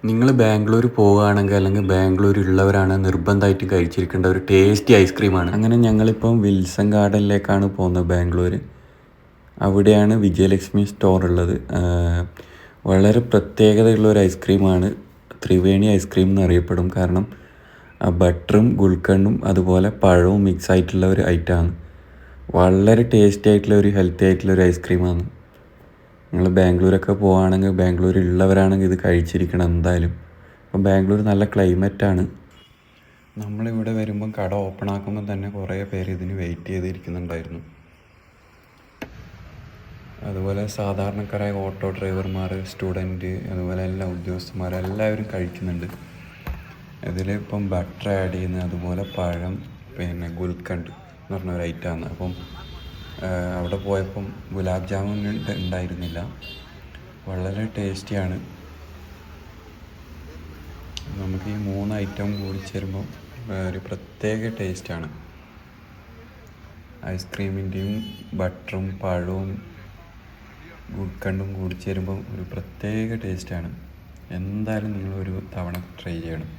നിങ്ങൾ ബാംഗ്ലൂർ പോവുകയാണെങ്കിൽ അല്ലെങ്കിൽ ബാംഗ്ലൂരുള്ളവരാണ് നിർബന്ധമായിട്ടും കഴിച്ചിരിക്കേണ്ട ഒരു ടേസ്റ്റി ഐസ്ക്രീമാണ്. അങ്ങനെ ഞങ്ങളിപ്പം വിൽസൺ ഗാർഡനിലേക്കാണ് പോകുന്നത് ബാംഗ്ലൂർ. അവിടെയാണ് വിജയലക്ഷ്മി സ്റ്റോർ ഉള്ളത്. വളരെ പ്രത്യേകതയുള്ള ഒരു ഐസ്ക്രീമാണ്. ത്രിവേണി ഐസ്ക്രീം എന്നറിയപ്പെടും. കാരണം ബട്ടറും ഗുൽക്കണ്ടും അതുപോലെ പഴവും മിക്സ് ആയിട്ടുള്ള ഒരു ഐറ്റമാണ്. വളരെ ടേസ്റ്റി ആയിട്ടുള്ള ഒരു ഹെൽത്തി ആയിട്ടുള്ള ഒരു ഐസ്ക്രീമാണ്. നിങ്ങൾ ബാംഗ്ലൂരൊക്കെ പോവുകയാണെങ്കിൽ ബാംഗ്ലൂരുള്ളവരാണെങ്കിൽ ഇത് കഴിച്ചിരിക്കണം എന്തായാലും. അപ്പം ബാംഗ്ലൂർ നല്ല ക്ലൈമറ്റാണ്. നമ്മളിവിടെ വരുമ്പം കട ഓപ്പൺ ആക്കുമ്പോൾ തന്നെ കുറേ പേര് ഇതിന് വെയിറ്റ് ചെയ്തിരിക്കുന്നുണ്ടായിരുന്നു. അതുപോലെ സാധാരണക്കാരായ ഓട്ടോ ഡ്രൈവർമാർ, സ്റ്റുഡൻറ്റ്, അതുപോലെ എല്ലാ ഉദ്യോഗസ്ഥന്മാർ എല്ലാവരും കഴിക്കുന്നുണ്ട്. ഇതിൽ ഇപ്പം ബട്ടർ ആഡ് ചെയ്യുന്നത്, അതുപോലെ പഴം, പിന്നെ ഗുൽക്കണ്ട് എന്ന് പറഞ്ഞ ഒരു ഐറ്റമാണ്. അപ്പം അവിടെ പോയപ്പം ഗുലാബ് ജാമുൻ ഉണ്ടായിരുന്നില്ല. വളരെ ടേസ്റ്റിയാണ്. നമുക്ക് ഈ 3 ഐറ്റം കൂടി ചേരുമ്പം ഒരു പ്രത്യേക ടേസ്റ്റാണ്. ഐസ്ക്രീമിൻ്റെയും ബട്ടറും പഴവും ഗുൽക്കണ്ടും കൂടി ചേരുമ്പം ഒരു പ്രത്യേക ടേസ്റ്റാണ്. എന്തായാലും നിങ്ങൾ ഒരു തവണ ട്രൈ ചെയ്യണം.